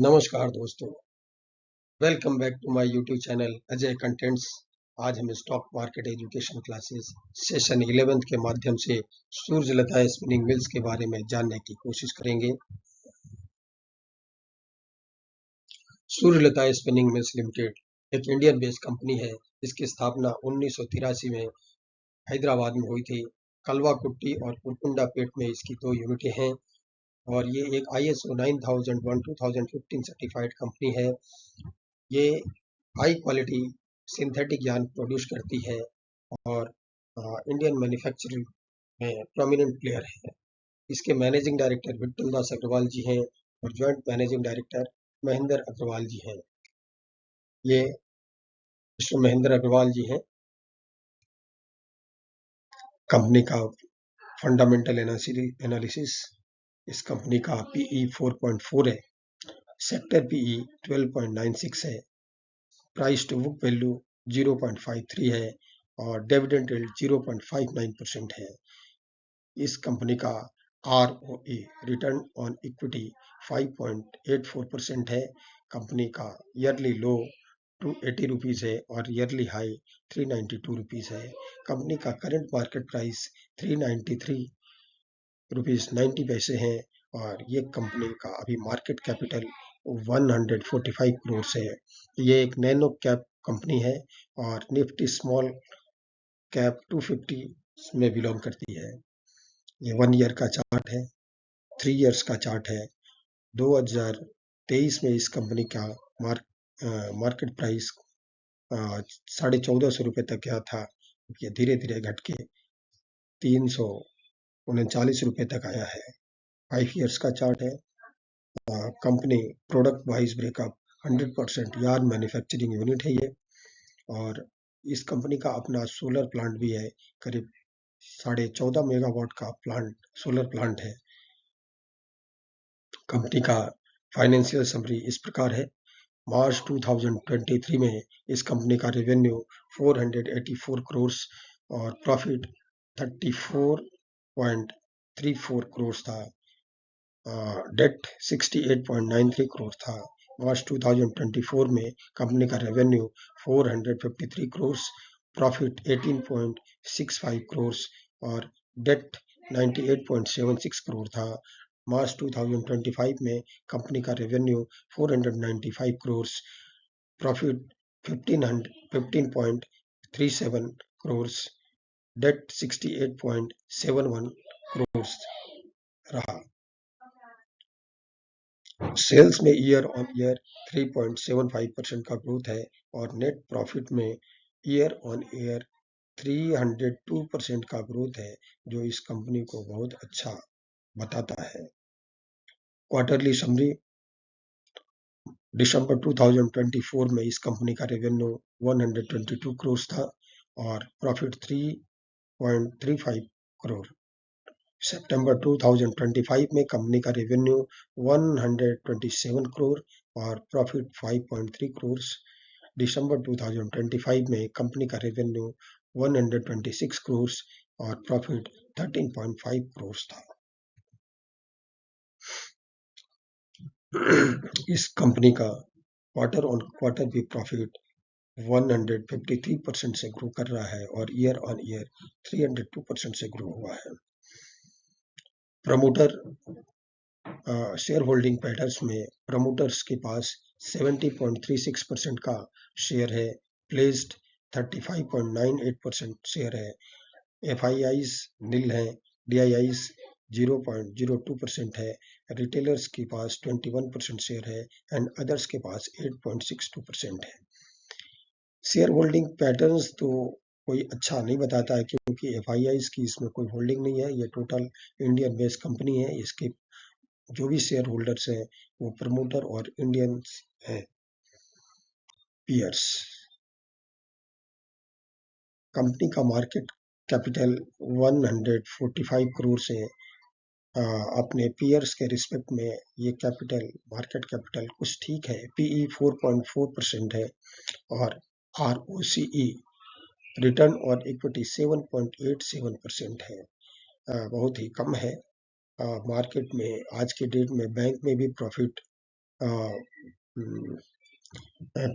नमस्कार दोस्तों, welcome back to my YouTube channel Ajay contents. आज हम stock market education classes session 11th के माध्यम से सूर्यलता स्पिनिंग मिल्स के बारे में जानने की कोशिश करेंगे। सूर्यलता स्पिनिंग मिल्स लिमिटेड एक इंडियन बेस्ड कंपनी है। इसकी स्थापना 1983 में हैदराबाद में हुई थी। कलवाकुट्टी और कुरकुंडा पेट में इसकी 2 यूनिटें हैं और ये एक ISO 9001 2015 सर्टिफाइड कंपनी है। ये high quality synthetic yarn produce करती है और इंडियन मैन्युफैक्चरिंग में प्रोमिनेंट प्लेयर है। इसके मैनेजिंग डायरेक्टर विट्ठल दास अग्रवाल जी हैं और joint managing director Mahendra Agarwal ji हैं। ये मिस्टर महेंद्र अग्रवाल जी हैं। कंपनी का फंडामेंटल एनालिसिस, इस कंपनी का PE 4.4 है, सेक्टर PE 12.96 है, प्राइस टू बुक वैल्यू 0.53 है और डिविडेंड यील्ड 0.59% है। इस कंपनी का ROE रिटर्न ऑन इक्विटी 5.84% है। कंपनी का ईयरली लो 280 रुपीज़ है और ईयरली हाई 392 रुपीज़ है। कंपनी का करंट मार्केट प्राइस 393 रुपीज़ 90 पैसे हैं और ये कंपनी का अभी मार्केट कैपिटल 145 करोड़ है। ये एक नैनो कैप कंपनी है और निफ्टी स्मॉल कैप 250 में बिलोंग करती है। ये 1 ईयर का चार्ट है, 3 इयर्स का चार्ट है। 2023 में इस कंपनी का मार्केट प्राइस 1450 रुपये तक गया था। ये धीरे धीरे घट के 339 रुपये तक आया है। 5 इयर्स का चार्ट है। Company product wise breakup 100% yarn manufacturing unit है ये और इस कंपनी का अपना सोलर प्लांट भी है। करीब 14.5 मेगावाट का सोलर प्लांट है। कंपनी का फाइनेंशियल समरी इस प्रकार है। मार्च 2023 में इस कंपनी का रेवेन्यू 484 करोड़ और प्रॉफिट 34.34 करोड़ था। डेट 68.93 करोड़ था। मार्च 2024 में कंपनी का रेवेन्यू 453 करोड़, प्रॉफिट 18.65 करोड़ और डेट 98.76 करोड़ था। मार्च 2025 में कंपनी का revenue 495 crore, profit 15.37 crore, debt 68.71 crore रहा। सेल्स में ईयर ऑन ईयर 3.75% का ग्रोथ है और नेट प्रॉफिट में ईयर ऑन ईयर 302% का ग्रोथ है, जो इस कंपनी को बहुत अच्छा बताता है। क्वार्टरली समरी, दिसंबर 2024 में इस कंपनी का रेवेन्यू 122 करोड़ था और प्रॉफिट 3.35 करोड़। सितंबर 2025 में कंपनी का रेवेन्यू 127 करोड़ और प्रॉफिट 5.3 करोड़। दिसंबर 2025 में कंपनी का रेवेन्यू 126 करोड़ और प्रॉफिट 13.5 करोड़ था। इस कंपनी का क्वार्टर ऑन क्वार्टर भी प्रॉफिट 153% से ग्रो कर रहा है और ईयर ऑन ईयर 302% से ग्रो हुआ है। प्रमोटर शेयर होल्डिंग पैटर्न्स में प्रमोटर्स के पास 70.36% का शेयर है, प्लेस्ड 35.98% शेयर है, FIIs नील है, DIIs 0.02% है, रिटेलर्स के पास 21% शेयर है एंड अदर्स के पास 8.62% है। शेयर होल्डिंग पैटर्न्स तो कोई अच्छा नहीं बताता है क्योंकि FIIs की इसमें कोई होल्डिंग नहीं है। ये टोटल इंडियन बेस्ड कंपनी है। इसके जो भी शेयर होल्डर्स हैं वो प्रमोटर और इंडियंस हैं, पीयर्स। कंपनी का मार्केट कैपिटल 145 करोड़ से अपने पीयर्स के रिस्पेक्ट में ये कैपिटल मार्केट कैपिटल कुछ ठीक है। PE 4.4% है और ROCE रिटर्न ऑन इक्विटी 7.87% है। बहुत ही कम है। मार्केट में आज के डेट में बैंक में भी प्रॉफिट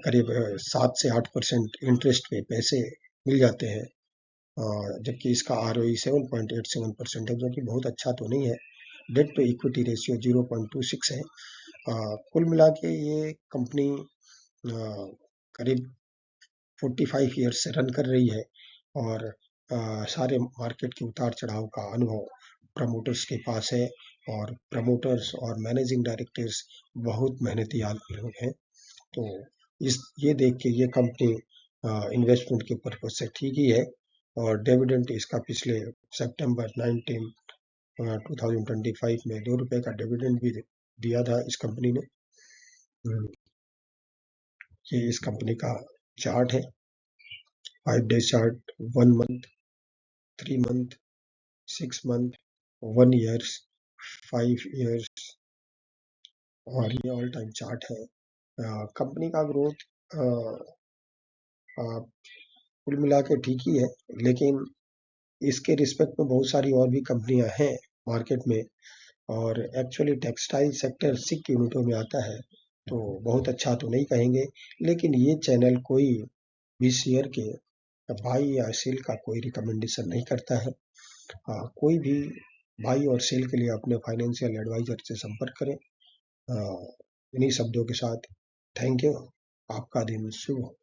करीब 7 से 8% इंटरेस्ट पे पैसे मिल जाते हैं, जबकि इसका ROE 7.87% है, जो कि बहुत अच्छा तो नहीं है। डेट टू इक्विटी रेशियो 0.26 है। कुल मिला के ये कंपनी करीब 45 ईयर्स से रन कर रही है, और सारे मार्केट के उतार चढ़ाव का अनुभव प्रमोटर्स के पास है, और प्रमोटर्स और मैनेजिंग डायरेक्टर्स बहुत मेहनती आदमी लोग हैं। तो ये देख के ये कंपनी इन्वेस्टमेंट के पर्पज से ठीक ही है। और डिविडेंड इसका पिछले सितंबर 2025 में ₹2 का डिविडेंड भी दिया था इस कंपनी ने। ये इस कंपनी का चार्ट है, 5 days chart, 1 month, 3 month, 6 month, 1 years, 5 years, और ये ऑल टाइम चार्ट है। कंपनी का ग्रोथ कुल मिला के ठीक ही है, लेकिन इसके रिस्पेक्ट में बहुत सारी और भी कंपनियां हैं मार्केट में, और एक्चुअली टेक्सटाइल सेक्टर सिक यूनिटों में आता है, तो बहुत अच्छा तो नहीं कहेंगे। लेकिन ये चैनल कोई भी शेयर के बाई या सेल का कोई रिकमेंडेशन नहीं करता है। कोई भी बाई और सेल के लिए अपने फाइनेंशियल एडवाइजर से संपर्क करें। इन्हीं शब्दों के साथ थैंक यू। आपका दिन शुभ हो।